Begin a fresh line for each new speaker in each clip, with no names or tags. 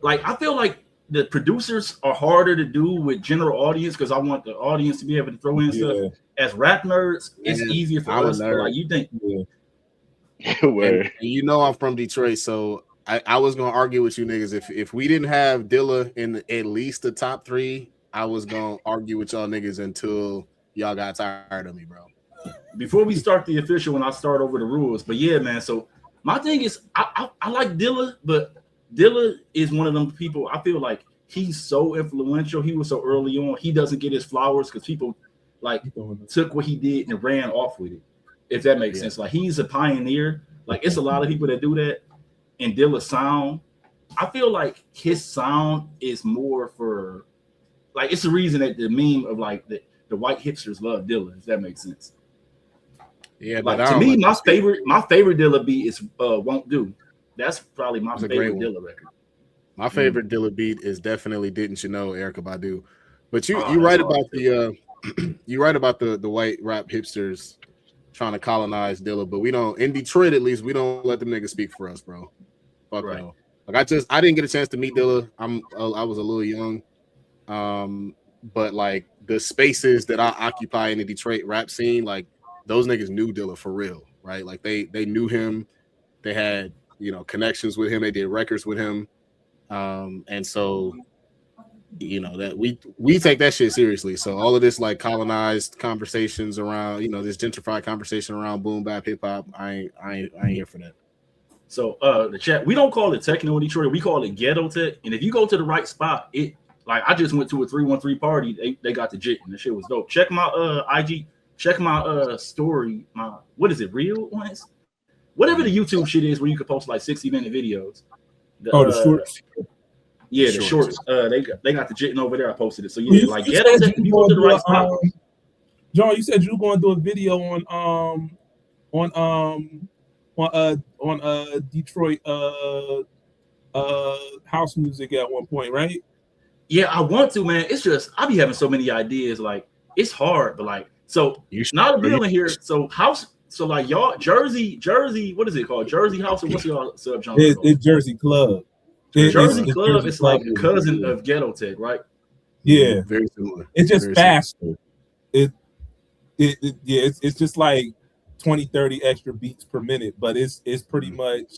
like I feel like the producers are harder to do with general audience because I want the audience to be able to throw in stuff. As rap nerds, it's
Man,
easier for
I'm a
us. But like
nerd.
you think,
And you know I'm from Detroit, so I was gonna argue with you niggas if we didn't have Dilla in at least the top 3, I was gonna argue with y'all niggas until y'all got tired of me, bro.
before we start the official, when I start over the rules, but yeah, man. So my thing is, I like Dilla, but Dilla is one of them people. I feel like he's so influential. He was so early on. He doesn't get his flowers because people like took what he did and ran off with it. If that makes sense, like he's a pioneer. Like it's a lot of people that do that. And Dilla's sound, I feel like his sound is more for like it's the reason that the meme of like the white hipsters love Dilla. If that makes sense.
Yeah,
like to me, my favorite Dilla beat is "Won't Do." That's probably my favorite Dilla record.
My favorite Dilla beat is definitely "Didn't You Know," Erykah Badu. But you right about the you right about the white rap hipsters trying to colonize Dilla, but we don't in Detroit at least we don't let them niggas speak for us, bro. Fuck no. Like I didn't get a chance to meet Dilla. I was a little young, but like the spaces that I occupy in the Detroit rap scene, like those niggas knew Dilla for real, right? Like they knew him, they had connections with him, they did records with him, and so that we take that shit seriously. So all of this like colonized conversations around this gentrified conversation around boom bap hip hop, I ain't here for that.
So the chat, we don't call it techno in Detroit, we call it ghetto tech. And if you go to the right spot, it like I just went to a 313 party, they got the jit and the shit was dope. Check my IG, check my story, my what is it, real ones? Whatever the YouTube shit is where you can post like 60-minute videos.
The shorts.
Yeah, the shorts. They got the jitting over there. I posted it. So yeah, like ghetto tech, if you go to the right spot.
John, you said you were going to do a video on Detroit house music at one point, right?
Yeah, I want to, man. It's just I be having so many ideas. Like it's hard, but like so not a bill in here. So house. So like y'all Jersey. What is it called? Jersey house or what's y'all subgenre?
It's Jersey Club.
Jersey Club. It's like the cousin of ghetto tech, right?
Yeah,
very similar.
It's just faster. It's just like 20-30 extra beats per minute, but it's pretty much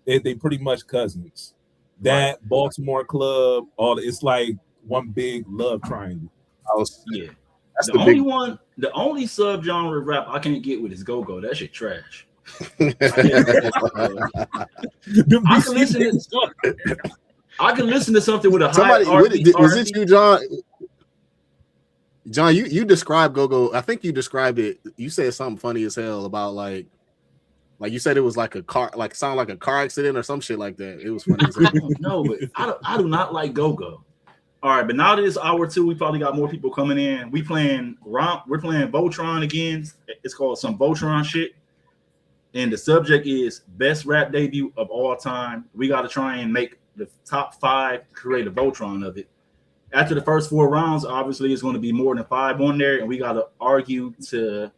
they pretty much cousins. That Baltimore Club, it's like one big love triangle.
Yeah. The only subgenre of rap I can't get with is go-go. That shit trash. I can listen to something with a high R&B.
Was it you, John? John, you described go-go. I think you described it. You said something funny as hell about like you said it was like a car, like sound like a car accident or some shit like that. It was funny as hell.
No, but I do not like go-go. All right, but now that it's hour 2, we probably got more people coming in. We're playing Voltron again. It's called some Voltron shit. And the subject is best rap debut of all time. We got to try and make the top 5, create a Voltron of it. After the first 4 rounds, obviously it's going to be more than 5 on there, and we got to argue to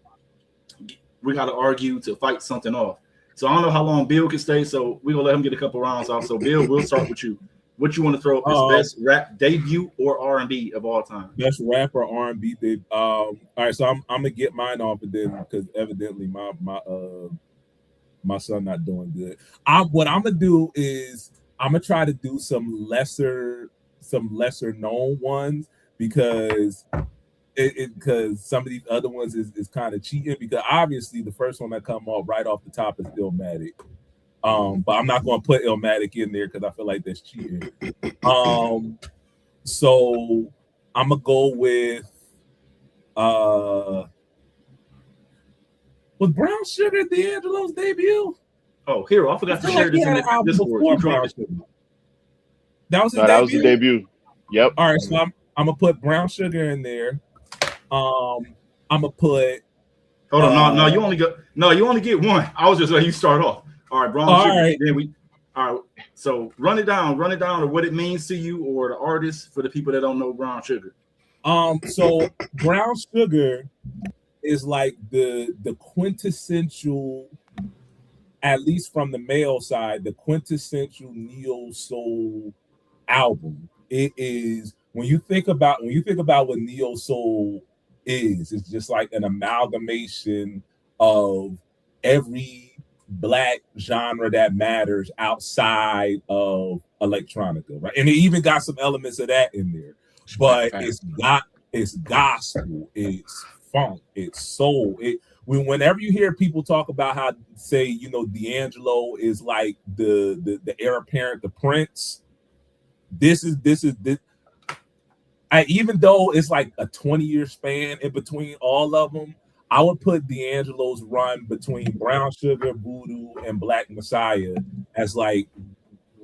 fight something off. So I don't know how long Bill can stay, so we're gonna let him get a couple rounds off. So Bill, we'll start with you. What you want to throw up as best rap debut or R&B of all time?
Best rap or R&B debut. All right, so I'm gonna get mine off of this because evidently my son not doing good. What I'm gonna do is I'm gonna try to do some lesser known ones because some of these other ones is kind of cheating, because obviously the first one that come off right off the top is Illmatic. But I'm not going to put Illmatic in there because I feel like that's cheating. So I'm gonna go with was Brown Sugar D'Angelo's debut?
Oh, here, I forgot to share this in the Discord.
That was his debut.
Yep.
All right, so I'm gonna put Brown Sugar in there. I'm gonna put.
Hold on, no, you only get one. I was just letting you start off. All right, Brown Sugar.
Right.
Then all right. So run it down of what it means to you or the artist for the people that don't know Brown Sugar.
So Brown Sugar is like the quintessential, at least from the male side, the quintessential neo soul album. It is when you think about what neo soul is, it's just like an amalgamation of every Black genre that matters outside of electronica, right? And it even got some elements of that in there, but it's gospel, it's funk, it's soul. Whenever you hear people talk about how, say, you know, D'Angelo is like the heir apparent to Prince, this is even though it's like a 20-year span in between all of them, I would put D'Angelo's run between Brown Sugar, Voodoo, and Black Messiah as like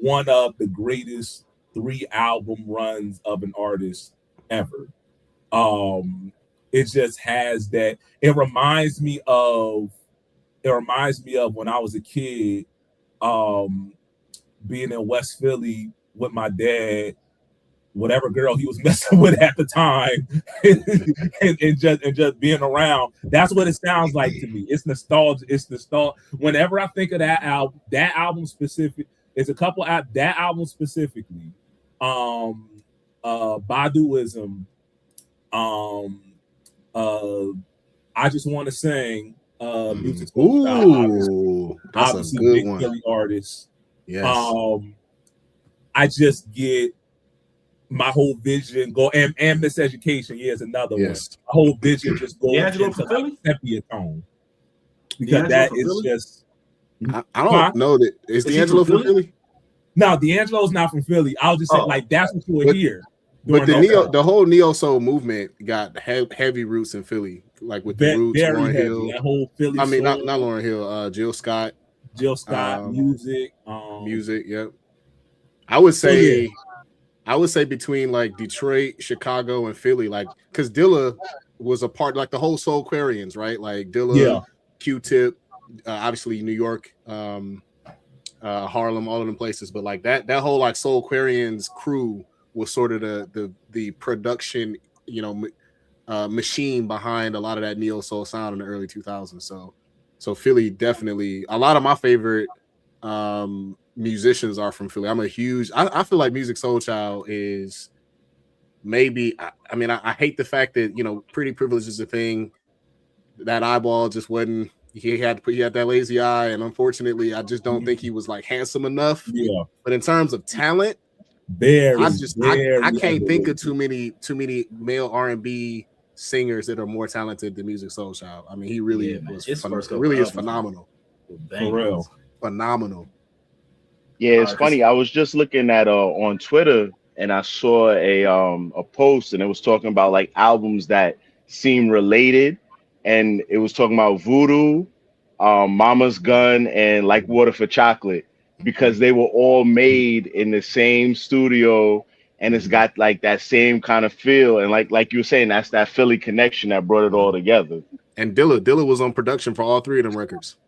one of the greatest 3 album runs of an artist ever. It just has that. It reminds me of when I was a kid, being in West Philly with my dad, whatever girl he was messing with at the time, and just being around. That's what it sounds like to me. It's nostalgia. It's nostalgia. Whenever I think of that album specific, it's a couple that album specifically. Baduism. I Just Want to Sing. Music.
Ooh, that's a good
big
one.
Philly artist.
Yes.
I just get my whole vision go, and Miseducation, is another one. My whole vision just goes into like sepia tone, because that is Philly? Just
I don't know that is D'Angelo from Philly?
No, D'Angelo's not from Philly. I was just saying, like, that's what you would hear.
But the whole neo soul movement got heavy roots in Philly, like with the Roots, Lauryn Hill.
That whole Philly.
I mean, not Lauryn Hill. Jill Scott,
music.
Yep. I would say between like Detroit, Chicago, and Philly, like, because Dilla was a part, like the whole Soulquarians, right? Like Dilla, Q-Tip, obviously New York, Harlem, all of them places. But like that whole like Soulquarians crew was sort of the production, machine behind a lot of that neo soul sound in the early 2000s. So Philly definitely. A lot of my favorite musicians are from Philly. I'm a huge. I feel like Music Soul Child is maybe. I hate the fact that Pretty Privilege is a thing. That eyeball just wasn't. He had that lazy eye, and unfortunately, I just don't think he was like handsome enough. Yeah. But in terms of talent, I can't think of too many male R&B singers that are more talented than Music Soul Child. I mean, he really is phenomenal.
For real,
phenomenal.
Yeah, it's funny. I was just looking at on Twitter, and I saw a post, and it was talking about like albums that seem related, and it was talking about Voodoo, Mama's Gun, and Like Water for Chocolate, because they were all made in the same studio, and it's got like that same kind of feel, and like you were saying, that's that Philly connection that brought it all together.
And Dilla was on production for all 3 of them records.